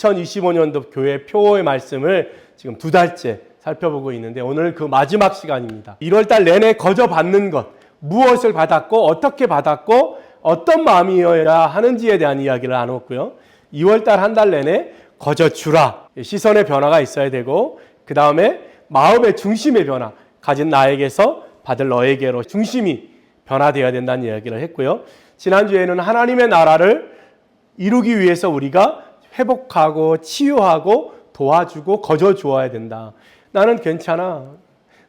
2025년도 교회 표어의 말씀을 지금 2달째 살펴보고 있는데 오늘 그 마지막 시간입니다. 1월달 내내 거저 받는 것, 무엇을 받았고 어떻게 받았고 어떤 마음이어야 하는지에 대한 이야기를 나눴고요. 2월달 한 달 내내 거저 주라, 시선의 변화가 있어야 되고 그 다음에 마음의 중심의 변화, 가진 나에게서 받을 너에게로 중심이 변화되어야 된다는 이야기를 했고요. 지난주에는 하나님의 나라를 이루기 위해서 우리가 회복하고 치유하고 도와주고 거저 주어야 된다. 나는 괜찮아,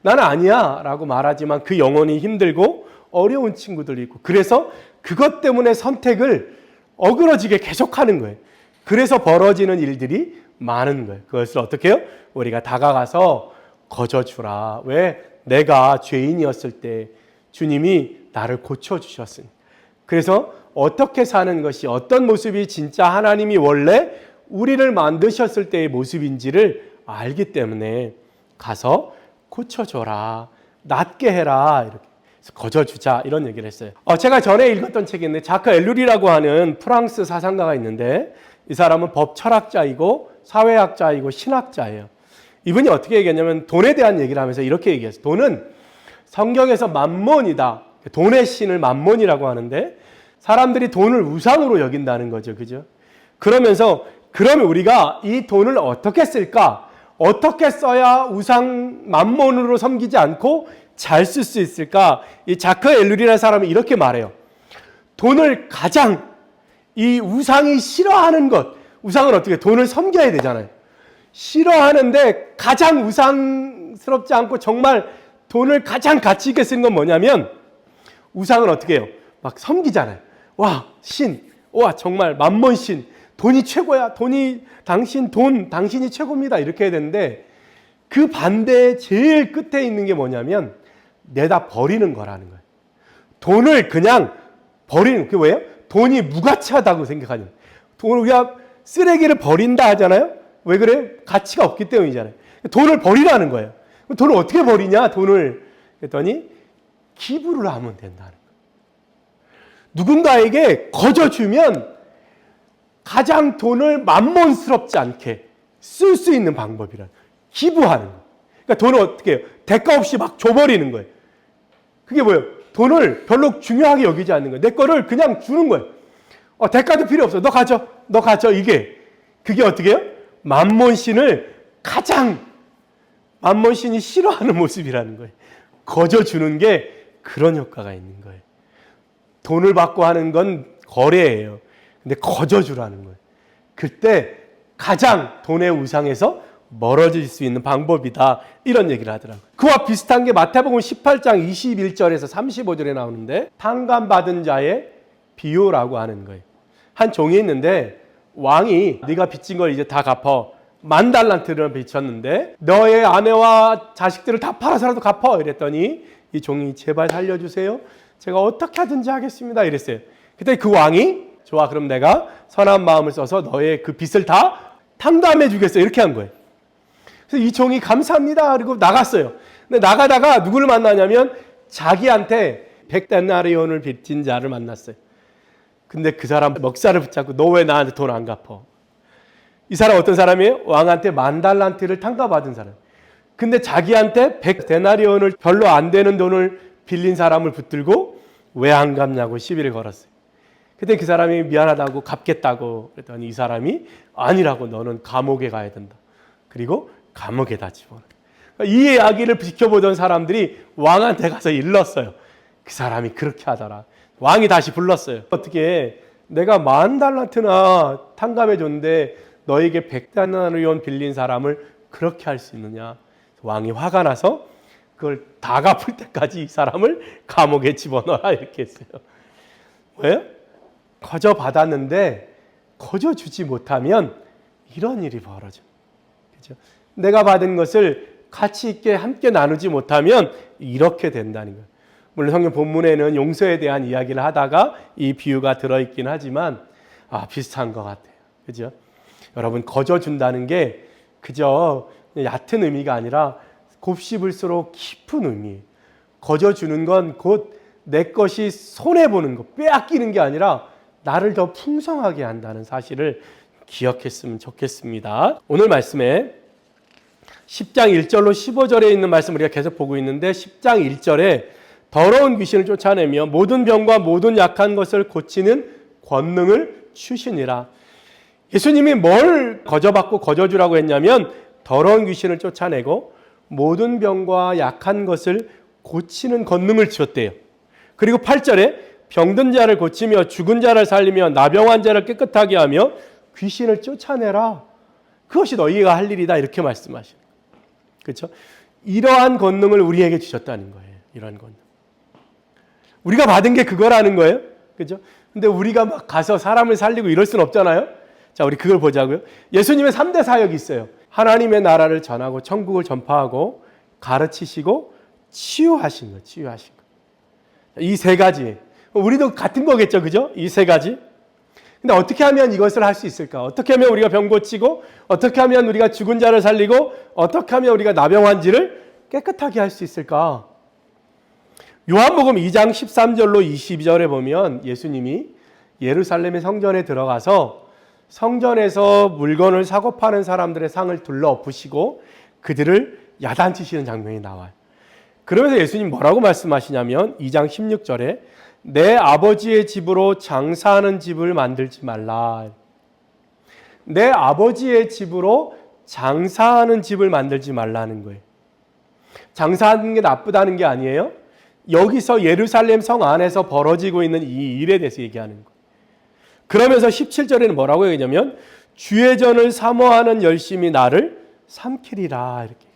나는 아니야 라고 말하지만 그 영혼이 힘들고 어려운 친구들이 있고 그래서 그것 때문에 선택을 어그러지게 계속하는 거예요. 그래서 벌어지는 일들이 많은 거예요. 그것을 어떻게 해요? 우리가 다가가서 거저 주라. 왜? 내가 죄인이었을 때 주님이 나를 고쳐주셨으니. 그래서 어떻게 사는 것이 어떤 모습이 진짜 하나님이 원래 우리를 만드셨을 때의 모습인지를 알기 때문에 가서 고쳐줘라, 낫게 해라, 이렇게 거저주자 이런 얘기를 했어요. 제가 전에 읽었던 책이 있는데 자크 엘룰이라고 하는 프랑스 사상가가 있는데 이 사람은 법 철학자이고 사회학자이고 신학자예요. 이분이 어떻게 얘기했냐면 돈에 대한 얘기를 하면서 이렇게 얘기했어요. 돈은 성경에서 만몬이다. 돈의 신을 만몬이라고 하는데 사람들이 돈을 우상으로 여긴다는 거죠. 그죠? 그러면서 그러면 우리가 이 돈을 어떻게 쓸까? 어떻게 써야 우상 만몬으로 섬기지 않고 잘 쓸 수 있을까? 이 자크 엘룰이라는 사람이 이렇게 말해요. 돈을 가장 이 우상이 싫어하는 것, 우상은 어떻게 돈을 섬겨야 되잖아요. 싫어하는데 가장 우상스럽지 않고 정말 돈을 가장 가치 있게 쓰는 건 뭐냐면 우상은 어떻게 해요? 막 섬기잖아요. 와, 신, 와 정말 만몬 신, 돈이 최고야. 돈이 당신 돈, 당신이 최고입니다. 이렇게 해야 되는데 그 반대의 제일 끝에 있는 게 뭐냐면 내다 버리는 거라는 거예요. 돈을 그냥 버리는, 그게 뭐예요? 돈이 무가치하다고 생각하는. 돈을 우리가 쓰레기를 버린다 하잖아요. 왜 그래요? 가치가 없기 때문이잖아요. 돈을 버리라는 거예요. 돈을 어떻게 버리냐? 돈을 그랬더니 기부를 하면 된다는 거예요. 누군가에게 거저 주면 가장 돈을 만몬스럽지 않게 쓸 수 있는 방법이라 기부하는 거예요. 그러니까 돈을 어떻게 해요? 대가 없이 막 줘버리는 거예요. 그게 뭐예요? 돈을 별로 중요하게 여기지 않는 거예요. 내 거를 그냥 주는 거예요. 대가도 필요 없어. 너 가져. 너 가져. 그게 어떻게 해요? 만몬신을 가장 만몬신이 싫어하는 모습이라는 거예요. 거저 주는 게 그런 효과가 있는 거예요. 돈을 받고 하는 건 거래예요. 근데 거저 주라는 거예요. 그때 가장 돈의 우상에서 멀어질 수 있는 방법이다. 이런 얘기를 하더라고요. 그와 비슷한 게 마태복음 18장 21절에서 35절에 나오는데 탕감받은 자의 비유라고 하는 거예요. 한 종이 있는데 왕이 네가 빚진 걸 이제 다 갚어. 10,000달란트를 빚졌는데 너의 아내와 자식들을 다 팔아서라도 갚어. 이랬더니 이 종이 제발 살려주세요. 제가 어떻게 하든지 하겠습니다. 이랬어요. 그때 그 왕이 좋아, 그럼 내가 선한 마음을 써서 너의 그 빚을 다 탕감해 주겠어. 이렇게 한 거예요. 그래서 이 종이 감사합니다. 그리고 나갔어요. 근데 나가다가 누구를 만나냐면 자기한테 100데나리온을 빚진 자를 만났어요. 근데 그 사람 먹살을 붙잡고 너 왜 나한테 돈 안 갚어? 이 사람 어떤 사람이에요? 왕한테 10,000달란트를 탕감받은 사람. 근데 자기한테 100데나리온을 별로 안 되는 돈을 빌린 사람을 붙들고 왜 안 갚냐고 시비를 걸었어요. 그때 그 사람이 미안하다고 갚겠다고 그랬더니 이 사람이 아니라고, 너는 감옥에 가야 된다. 그리고 감옥에다 집어넣어요. 이 이야기를 지켜보던 사람들이 왕한테 가서 일렀어요. 그 사람이 그렇게 하더라. 왕이 다시 불렀어요. 어떻게 내가 10,000달란트나 탕감해 줬는데 너에게 100데나리온 빌린 사람을 그렇게 할 수 있느냐. 왕이 화가 나서 그걸 다 갚을 때까지 이 사람을 감옥에 집어넣어라 이렇게 했어요. 왜? 거저 받았는데 거저 주지 못하면 이런 일이 벌어져. 그렇죠? 내가 받은 것을 가치 있게 함께 나누지 못하면 이렇게 된다는 거예요. 물론 성경 본문에는 용서에 대한 이야기를 하다가 이 비유가 들어있긴 하지만 비슷한 것 같아요. 그죠? 여러분, 거저 준다는 게 그저 얕은 의미가 아니라 곱씹을수록 깊은 의미예요. 거저 주는 건 곧 내 것이 손해보는 것, 빼앗기는 게 아니라 나를 더 풍성하게 한다는 사실을 기억했으면 좋겠습니다. 오늘 말씀에 10장 1절로 15절에 있는 말씀 우리가 계속 보고 있는데 10장 1절에 더러운 귀신을 쫓아내며 모든 병과 모든 약한 것을 고치는 권능을 주시니라. 예수님이 뭘 거저받고 거저주라고 했냐면 더러운 귀신을 쫓아내고 모든 병과 약한 것을 고치는 권능을 주었대요. 그리고 8절에 병든 자를 고치며 죽은 자를 살리며 나병한 자를 깨끗하게 하며 귀신을 쫓아내라. 그것이 너희가 할 일이다. 이렇게 말씀하시는 거예요. 그렇죠? 이러한 권능을 우리에게 주셨다는 거예요. 이러한 권능. 우리가 받은 게 그거라는 거예요. 그렇죠? 근데 우리가 막 가서 사람을 살리고 이럴 수는 없잖아요. 자, 우리 그걸 보자고요. 예수님의 3대 사역이 있어요. 하나님의 나라를 전하고 천국을 전파하고 가르치시고 치유하신 거, 치유하신 거. 이 세 가지. 우리도 같은 거겠죠, 그죠? 이 세 가지. 근데 어떻게 하면 이것을 할 수 있을까? 어떻게 하면 우리가 병 고치고, 어떻게 하면 우리가 죽은 자를 살리고, 어떻게 하면 우리가 나병환지를 깨끗하게 할 수 있을까? 요한복음 2장 13절로 22절에 보면 예수님이 예루살렘의 성전에 들어가서 성전에서 물건을 사고 파는 사람들의 상을 둘러엎으시고 그들을 야단치시는 장면이 나와요. 그러면서 예수님 뭐라고 말씀하시냐면 2장 16절에 내 아버지의 집으로 장사하는 집을 만들지 말라. 내 아버지의 집으로 장사하는 집을 만들지 말라는 거예요. 장사하는 게 나쁘다는 게 아니에요. 여기서 예루살렘 성 안에서 벌어지고 있는 이 일에 대해서 얘기하는 거예요. 그러면서 17절에는 뭐라고 얘기하냐면 주의 전을 사모하는 열심이 나를 삼키리라. 이렇게.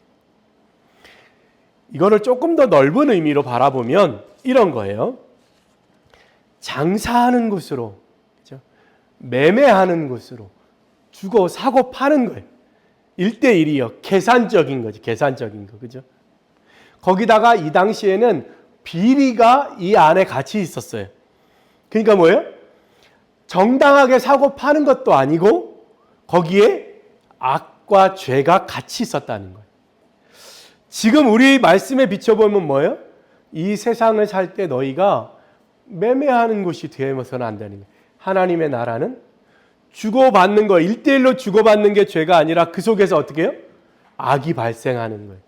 이거를 조금 더 넓은 의미로 바라보면 이런 거예요. 장사하는 곳으로, 그렇죠? 매매하는 곳으로 주고 사고 파는 거예요. 1대1이요. 계산적인 거지. 계산적인 거. 그죠? 거기다가 이 당시에는 비리가 이 안에 같이 있었어요. 그러니까 뭐예요? 정당하게 사고 파는 것도 아니고 거기에 악과 죄가 같이 있었다는 거예요. 지금 우리 말씀에 비춰보면 뭐예요? 이 세상을 살 때 너희가 매매하는 곳이 되어서는 안 되는 거예요. 하나님의 나라는 주고받는 거, 1대1로 주고받는 게 죄가 아니라 그 속에서 어떻게 해요? 악이 발생하는 거예요.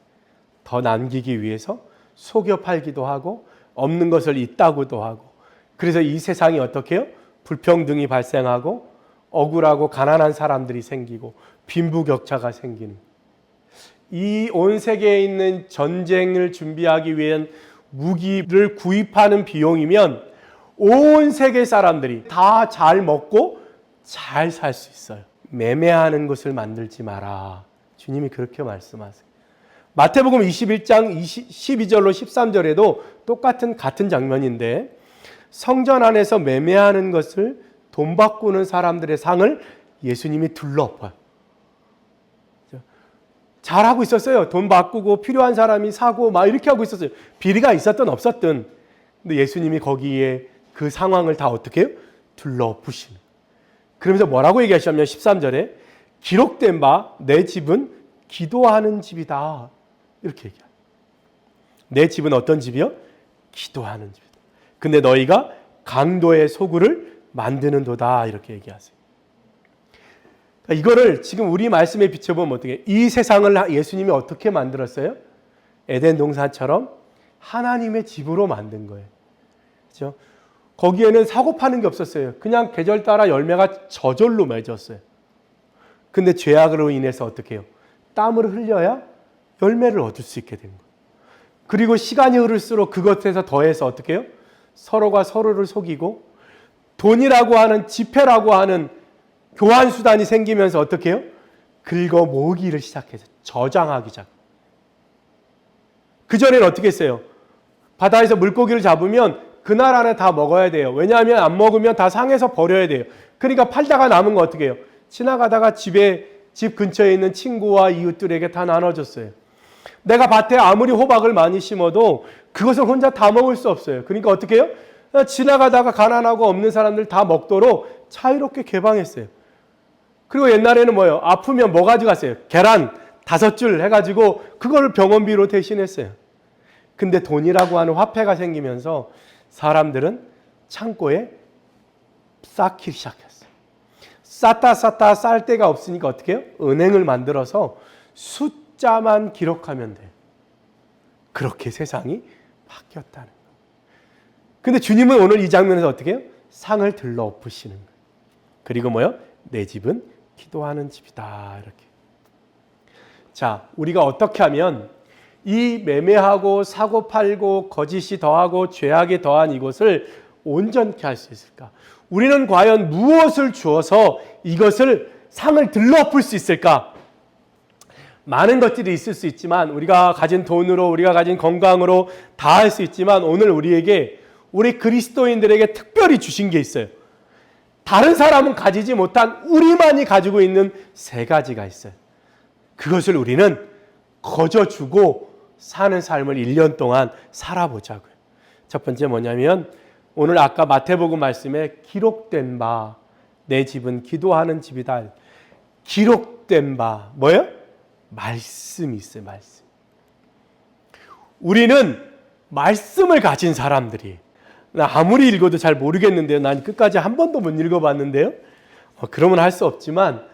더 남기기 위해서 속여 팔기도 하고 없는 것을 있다고도 하고 그래서 이 세상이 어떻게 해요? 불평등이 발생하고 억울하고 가난한 사람들이 생기고 빈부격차가 생기는 이 온 세계에 있는 전쟁을 준비하기 위한 무기를 구입하는 비용이면 온 세계 사람들이 다 잘 먹고 잘 살 수 있어요. 매매하는 것을 만들지 마라. 주님이 그렇게 말씀하세요. 마태복음 21장 12절로 13절에도 같은 장면인데 성전 안에서 매매하는 것을 돈 바꾸는 사람들의 상을 예수님이 둘러엎어요. 잘하고 있었어요. 돈 바꾸고 필요한 사람이 사고 막 이렇게 하고 있었어요. 비리가 있었든 없었든. 근데 예수님이 거기에 그 상황을 다 어떻게 해요? 둘러엎으시는. 그러면서 뭐라고 얘기하셨냐면 13절에 기록된 바 내 집은 기도하는 집이다. 이렇게 얘기해요. 내 집은 어떤 집이요? 기도하는 집이다. 근데 너희가 강도의 소굴을 만드는도다. 이렇게 얘기하세요. 이거를 지금 우리 말씀에 비춰보면 어떻게 해요? 이 세상을 예수님이 어떻게 만들었어요? 에덴 동산처럼 하나님의 집으로 만든 거예요. 그렇죠? 거기에는 사고 파는 게 없었어요. 그냥 계절 따라 열매가 저절로 맺었어요. 근데 죄악으로 인해서 어떻게 해요? 땀을 흘려야 열매를 얻을 수 있게 된 거예요. 그리고 시간이 흐를수록 그것에서 더해서 어떻게 해요? 서로가 서로를 속이고 돈이라고 하는 지폐라고 하는 교환 수단이 생기면서 어떻게 해요? 긁어 모으기를 시작해서 저장하기 시작. 그전에는 어떻게 했어요? 바다에서 물고기를 잡으면 그날 안에 다 먹어야 돼요. 왜냐하면 안 먹으면 다 상해서 버려야 돼요. 그러니까 팔다가 남은 거 어떻게 해요? 지나가다가 집 근처에 있는 친구와 이웃들에게 다 나눠줬어요. 내가 밭에 아무리 호박을 많이 심어도 그것을 혼자 다 먹을 수 없어요. 그러니까 어떻게 해요? 지나가다가 가난하고 없는 사람들 다 먹도록 자유롭게 개방했어요. 그리고 옛날에는 뭐예요? 아프면 뭐 가져갔어요? 계란 5줄 해가지고 그걸 병원비로 대신했어요. 근데 돈이라고 하는 화폐가 생기면서 사람들은 창고에 쌓기 시작했어요. 쌌다 쌀 데가 없으니까 어떻게 해요? 은행을 만들어서 숫자만 기록하면 돼요. 그렇게 세상이 바뀌었다는 거예요. 근데 주님은 오늘 이 장면에서 어떻게 해요? 상을 들러 엎으시는 거예요. 그리고 뭐요? 내 집은 기도하는 집이다. 이렇게. 자, 우리가 어떻게 하면 이 매매하고 사고 팔고 거짓이 더하고 죄악이 더한 이것을 온전케 할 수 있을까? 우리는 과연 무엇을 주어서 이것을 상을 들러엎을 수 있을까? 많은 것들이 있을 수 있지만 우리가 가진 돈으로 우리가 가진 건강으로 다 할 수 있지만 오늘 우리에게 우리 그리스도인들에게 특별히 주신 게 있어요. 다른 사람은 가지지 못한 우리만이 가지고 있는 세 가지가 있어요. 그것을 우리는 거저주고 사는 삶을 1년 동안 살아보자고요. 첫 번째 뭐냐면 오늘 아까 마태복음 말씀에 기록된 바 내 집은 기도하는 집이다. 기록된 바 뭐예요? 말씀이 있어요. 말씀. 우리는 말씀을 가진 사람들이 아무리 읽어도 잘 모르겠는데요. 난 끝까지 한 번도 못 읽어봤는데요. 그러면 할 수 없지만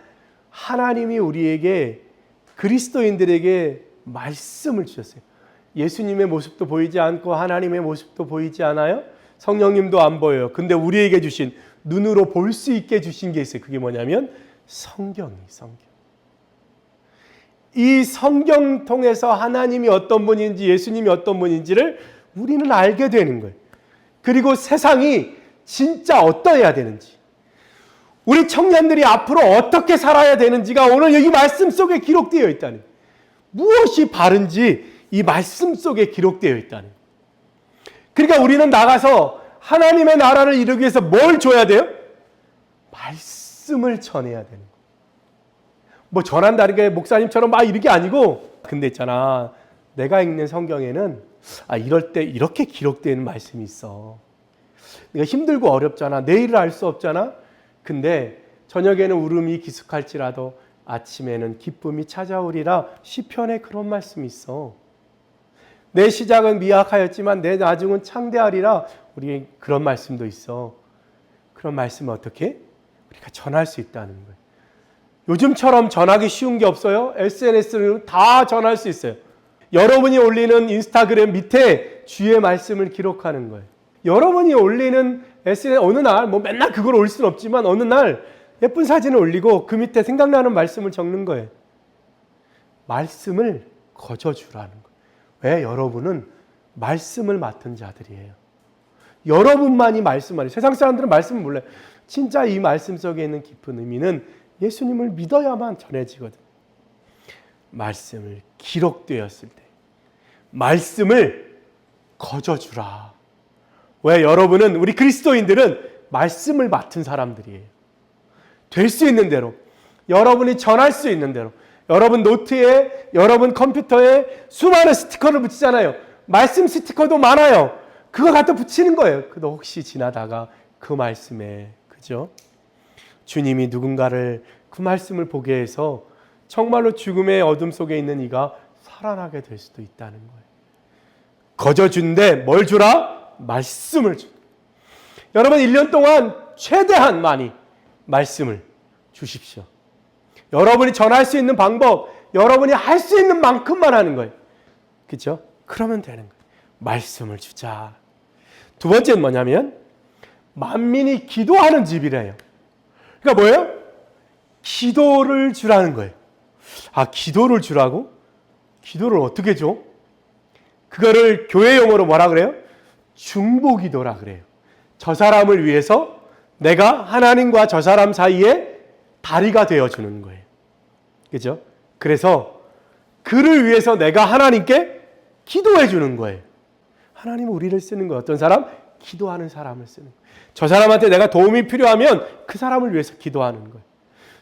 하나님이 우리에게 그리스도인들에게 말씀을 주셨어요. 예수님의 모습도 보이지 않고 하나님의 모습도 보이지 않아요. 성령님도 안 보여요. 근데 우리에게 주신 눈으로 볼 수 있게 주신 게 있어요. 그게 뭐냐면 성경이 성경. 이 성경 통해서 하나님이 어떤 분인지 예수님이 어떤 분인지를 우리는 알게 되는 거예요. 그리고 세상이 진짜 어떠해야 되는지 우리 청년들이 앞으로 어떻게 살아야 되는지가 오늘 여기 말씀 속에 기록되어 있다는 거예요. 무엇이 바른지 이 말씀 속에 기록되어 있다는 거예요. 그러니까 우리는 나가서 하나님의 나라를 이루기 위해서 뭘 줘야 돼요? 말씀을 전해야 되는 거예요. 뭐 전한다는 게 목사님처럼 막 이런 게 아니고 근데 있잖아 내가 읽는 성경에는 이럴 때 이렇게 기록되는 말씀이 있어. 내가 힘들고 어렵잖아. 내일을 알 수 없잖아. 근데 저녁에는 울음이 기숙할지라도 아침에는 기쁨이 찾아오리라. 시편에 그런 말씀이 있어. 내 시작은 미약하였지만 내 나중은 창대하리라. 우리 그런 말씀도 있어. 그런 말씀은 어떻게? 우리가 전할 수 있다는 거예요. 요즘처럼 전하기 쉬운 게 없어요. SNS를 다 전할 수 있어요. 여러분이 올리는 인스타그램 밑에 주의 말씀을 기록하는 거예요. 여러분이 올리는 SNS 어느 날 뭐 맨날 그걸 올 수는 없지만 어느 날 예쁜 사진을 올리고 그 밑에 생각나는 말씀을 적는 거예요. 말씀을 거저주라는 거예요. 왜? 여러분은 말씀을 맡은 자들이에요. 여러분만이 말씀을 해요. 세상 사람들은 말씀을 몰라요. 진짜 이 말씀 속에 있는 깊은 의미는 예수님을 믿어야만 전해지거든. 말씀을 기록되었을 때 말씀을 거저주라. 왜? 여러분은 우리 그리스도인들은 말씀을 맡은 사람들이에요. 될 수 있는 대로 여러분이 전할 수 있는 대로 여러분 노트에 여러분 컴퓨터에 수많은 스티커를 붙이잖아요. 말씀 스티커도 많아요. 그거 갖다 붙이는 거예요. 그도 혹시 지나다가 그 말씀에 그죠? 주님이 누군가를 그 말씀을 보게 해서 정말로 죽음의 어둠 속에 있는 이가 살아나게 될 수도 있다는 거예요. 거저준데 뭘 주라? 말씀을 주. 여러분 1년 동안 최대한 많이 말씀을 주십시오. 여러분이 전할 수 있는 방법, 여러분이 할 수 있는 만큼만 하는 거예요. 그렇죠? 그러면 되는 거예요. 말씀을 주자. 두 번째는 뭐냐면 만민이 기도하는 집이래요. 그러니까 뭐예요? 기도를 주라는 거예요. 기도를 주라고? 기도를 어떻게 줘? 그거를 교회 용어로 뭐라 그래요? 중보기도라 그래요. 저 사람을 위해서 내가 하나님과 저 사람 사이에 다리가 되어주는 거예요. 그죠? 그래서 그를 위해서 내가 하나님께 기도해 주는 거예요. 하나님은 우리를 쓰는 거예요. 어떤 사람? 기도하는 사람을 쓰는 거예요. 저 사람한테 내가 도움이 필요하면 그 사람을 위해서 기도하는 거예요.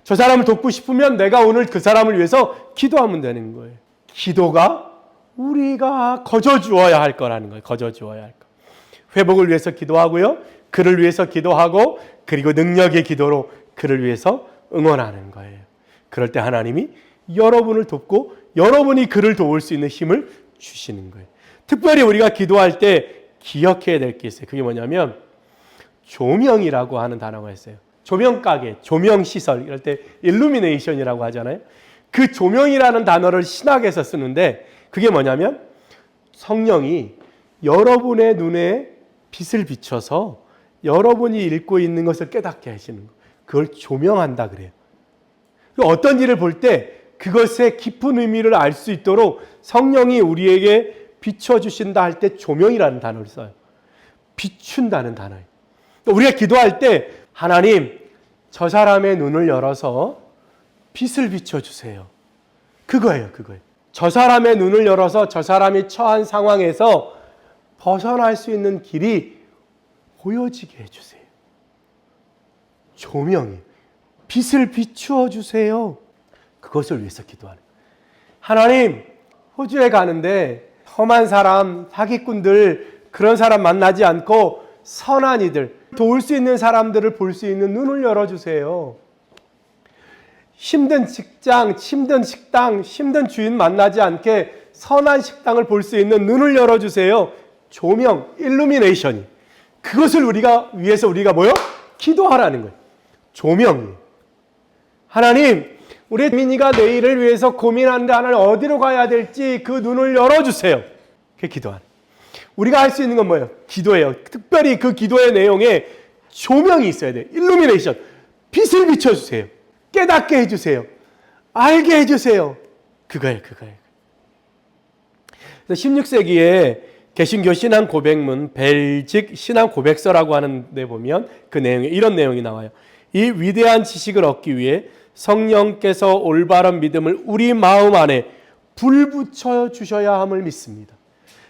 저 사람을 돕고 싶으면 내가 오늘 그 사람을 위해서 기도하면 되는 거예요. 기도가 우리가 거저주어야 할 거라는 거예요. 거저주어야 할 거. 회복을 위해서 기도하고요. 그를 위해서 기도하고 그리고 능력의 기도로 그를 위해서 응원하는 거예요. 그럴 때 하나님이 여러분을 돕고 여러분이 그를 도울 수 있는 힘을 주시는 거예요. 특별히 우리가 기도할 때 기억해야 될 게 있어요. 그게 뭐냐면 조명이라고 하는 단어가 있어요. 조명가게, 조명시설, 이럴 때 일루미네이션이라고 하잖아요. 그 조명이라는 단어를 신학에서 쓰는데 그게 뭐냐면 성령이 여러분의 눈에 빛을 비춰서 여러분이 읽고 있는 것을 깨닫게 하시는 거. 그걸 조명한다 그래요. 어떤 일을 볼 때 그것의 깊은 의미를 알 수 있도록 성령이 우리에게 비춰주신다 할 때 조명이라는 단어를 써요. 비춘다는 단어예요. 우리가 기도할 때 하나님, 저 사람의 눈을 열어서 빛을 비춰주세요. 그거예요. 저 사람의 눈을 열어서 저 사람이 처한 상황에서 벗어날 수 있는 길이 보여지게 해주세요. 조명이 빛을 비추어 주세요. 그것을 위해서 기도하는 거예요. 하나님, 호주에 가는데 험한 사람, 사기꾼들, 그런 사람 만나지 않고 선한 이들, 도울 수 있는 사람들을 볼 수 있는 눈을 열어주세요. 힘든 직장, 힘든 식당, 힘든 주인 만나지 않게 선한 식당을 볼 수 있는 눈을 열어주세요. 조명, 일루미네이션이. 그것을 위해서 우리가 뭐요? 기도하라는 거예요. 조명이. 하나님, 우리 민이가 내일을 위해서 고민한다는 어디로 가야 될지 그 눈을 열어주세요. 그게 기도하는. 우리가 할 수 있는 건 뭐예요? 기도예요. 특별히 그 기도의 내용에 조명이 있어야 돼요. 일루미네이션. 빛을 비춰주세요. 깨닫게 해주세요. 알게 해주세요. 그거예요. 그래서 16세기에 개신교 신앙 고백문 벨직 신앙 고백서라고 하는 데 보면 그 내용에 이런 내용이 나와요. 이 위대한 지식을 얻기 위해 성령께서 올바른 믿음을 우리 마음 안에 불 붙여 주셔야 함을 믿습니다.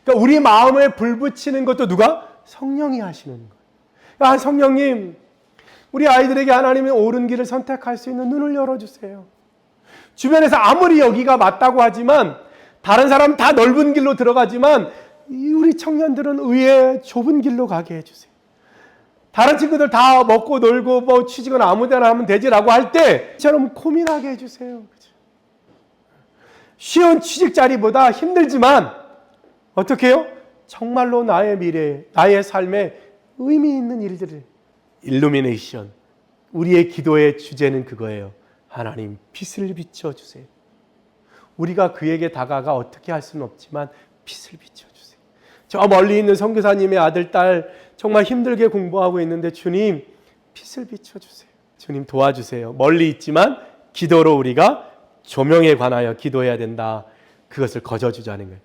그러니까 우리 마음에 불 붙이는 것도 누가? 성령이 하시는 거예요. 성령님, 우리 아이들에게 하나님의 옳은 길을 선택할 수 있는 눈을 열어주세요. 주변에서 아무리 여기가 맞다고 하지만 다른 사람 다 넓은 길로 들어가지만 우리 청년들은 의의 좁은 길로 가게 해주세요. 다른 친구들 다 먹고 놀고 뭐 취직은 아무 데나 하면 되지라고 할 때처럼 고민하게 해주세요. 쉬운 취직 자리보다 힘들지만 어떻게 해요? 정말로 나의 미래, 나의 삶에 의미 있는 일들을 일루미네이션. 우리의 기도의 주제는 그거예요. 하나님, 빛을 비춰주세요. 우리가 그에게 다가가 어떻게 할 수는 없지만 빛을 비춰주세요. 저 멀리 있는 선교사님의 아들, 딸 정말 힘들게 공부하고 있는데 주님, 빛을 비춰주세요. 주님 도와주세요. 멀리 있지만 기도로 우리가 조명에 관하여 기도해야 된다. 그것을 거저주자는 거예요.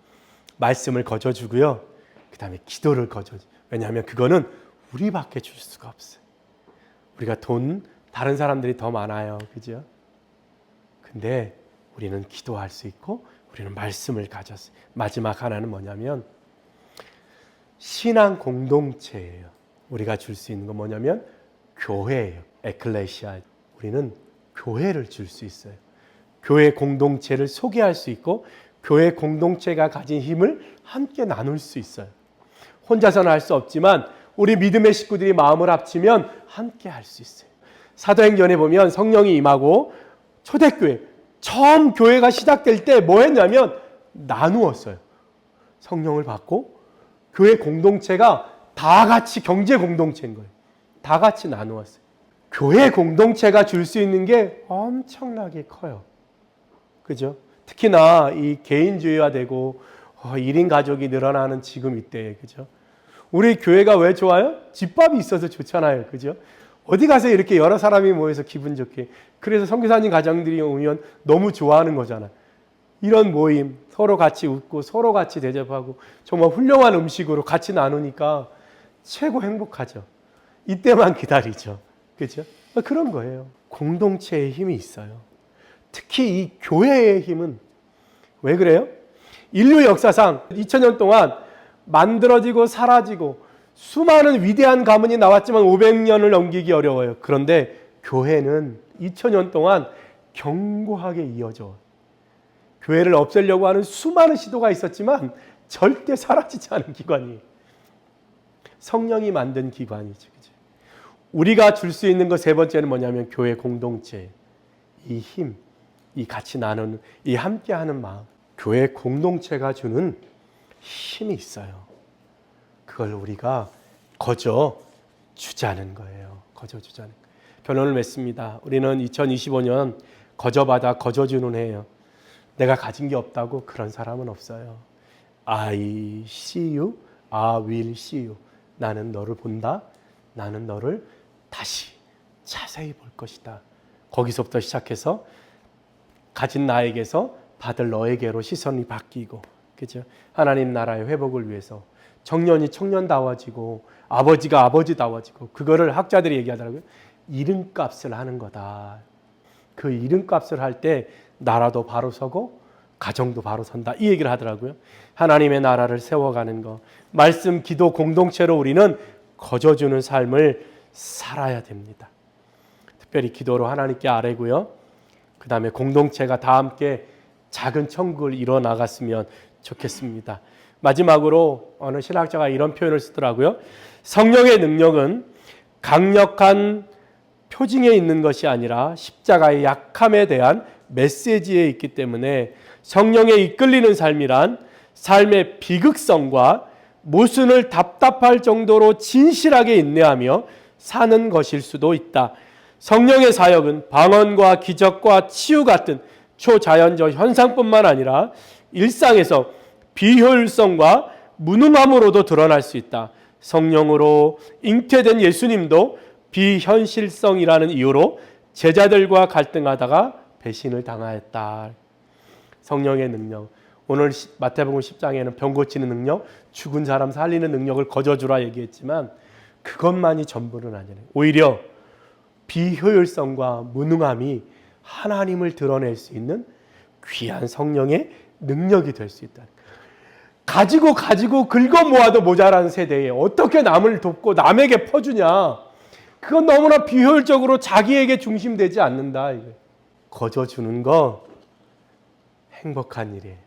말씀을 거저주고요. 그 다음에 기도를 거저주. 왜냐하면 그거는 우리밖에 줄 수가 없어요. 우리가 다른 사람들이 더 많아요. 그죠? 근데 우리는 기도할 수 있고 우리는 말씀을 가졌어요. 마지막 하나는 뭐냐면 신앙 공동체예요. 우리가 줄 수 있는 건 뭐냐면 교회예요. 에클레시아. 우리는 교회를 줄 수 있어요. 교회 공동체를 소개할 수 있고 교회 공동체가 가진 힘을 함께 나눌 수 있어요. 혼자서는 할 수 없지만 우리 믿음의 식구들이 마음을 합치면 함께 할 수 있어요. 사도행전에 보면 성령이 임하고 초대교회, 처음 교회가 시작될 때 뭐 했냐면 나누었어요. 성령을 받고 교회 공동체가 다 같이 경제 공동체인 거예요. 다 같이 나누었어요. 교회 공동체가 줄 수 있는 게 엄청나게 커요. 그죠? 특히나 이 개인주의화되고 1인 가족이 늘어나는 지금 이때에, 그죠? 우리 교회가 왜 좋아요? 집밥이 있어서 좋잖아요. 그죠? 어디 가서 이렇게 여러 사람이 모여서 기분 좋게. 그래서 선교사님 가정들이 오면 너무 좋아하는 거잖아요. 이런 모임, 서로 같이 웃고 서로 같이 대접하고 정말 훌륭한 음식으로 같이 나누니까 최고 행복하죠. 이때만 기다리죠. 그죠? 그런 거예요. 공동체의 힘이 있어요. 특히 이 교회의 힘은 왜 그래요? 인류 역사상 2000년 동안 만들어지고 사라지고 수많은 위대한 가문이 나왔지만 500년을 넘기기 어려워요. 그런데 교회는 2000년 동안 견고하게 이어져. 교회를 없애려고 하는 수많은 시도가 있었지만 절대 사라지지 않은 기관이에요. 성령이 만든 기관이죠. 그죠? 우리가 줄 수 있는 것 세 번째는 뭐냐면 교회 공동체. 이 힘, 이 같이 나누는, 이 함께하는 마음. 교회 공동체가 주는 힘이 있어요. 그걸 우리가 거저 주자는 거예요. 거저 주자는 거예요. 결론을 맺습니다. 우리는 2025년 거저받아 거저주는 해요. 내가 가진 게 없다고 그런 사람은 없어요. I see you, I will see you. 나는 너를 본다. 나는 너를 다시 자세히 볼 것이다. 거기서부터 시작해서 가진 나에게서 받을 너에게로 시선이 바뀌고, 그죠? 하나님 나라의 회복을 위해서 청년이 청년다워지고 아버지가 아버지다워지고, 그거를 학자들이 얘기하더라고요. 이름값을 하는 거다. 그 이름값을 할 때 나라도 바로 서고 가정도 바로 선다, 이 얘기를 하더라고요. 하나님의 나라를 세워가는 거, 말씀, 기도 공동체로 우리는 거저주는 삶을 살아야 됩니다. 특별히 기도로 하나님께 아뢰고요. 그 다음에 공동체가 다 함께 작은 천국을 이뤄 나갔으면 좋겠습니다. 마지막으로 어느 신학자가 이런 표현을 쓰더라고요. 성령의 능력은 강력한 표징에 있는 것이 아니라 십자가의 약함에 대한 메시지에 있기 때문에 성령에 이끌리는 삶이란 삶의 비극성과 모순을 답답할 정도로 진실하게 인내하며 사는 것일 수도 있다. 성령의 사역은 방언과 기적과 치유 같은 초자연적 현상뿐만 아니라 일상에서 비효율성과 무능함으로도 드러날 수 있다. 성령으로 잉태된 예수님도 비현실성이라는 이유로 제자들과 갈등하다가 배신을 당하였다. 성령의 능력, 오늘 마태복음 10장에는 병 고치는 능력, 죽은 사람 살리는 능력을 거저주라 얘기했지만 그것만이 전부는 아니에요. 오히려 비효율성과 무능함이 하나님을 드러낼 수 있는 귀한 성령의 능력이 될 수 있다. 가지고 긁어 모아도 모자란 세대에 어떻게 남을 돕고 남에게 퍼주냐, 그건 너무나 비효율적으로 자기에게 중심되지 않는다. 거저주는 거 행복한 일이에요.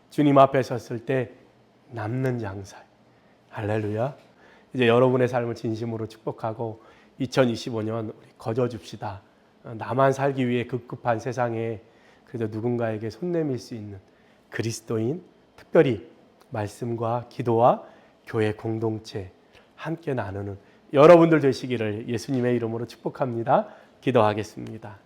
주님 앞에 섰을 때 남는 장사. 할렐루야. 이제 여러분의 삶을 진심으로 축복하고 2025년 우리 거저줍시다. 나만 살기 위해 급급한 세상에 그래도 누군가에게 손 내밀 수 있는 그리스도인, 특별히 말씀과 기도와 교회 공동체 함께 나누는 여러분들 되시기를 예수님의 이름으로 축복합니다. 기도하겠습니다.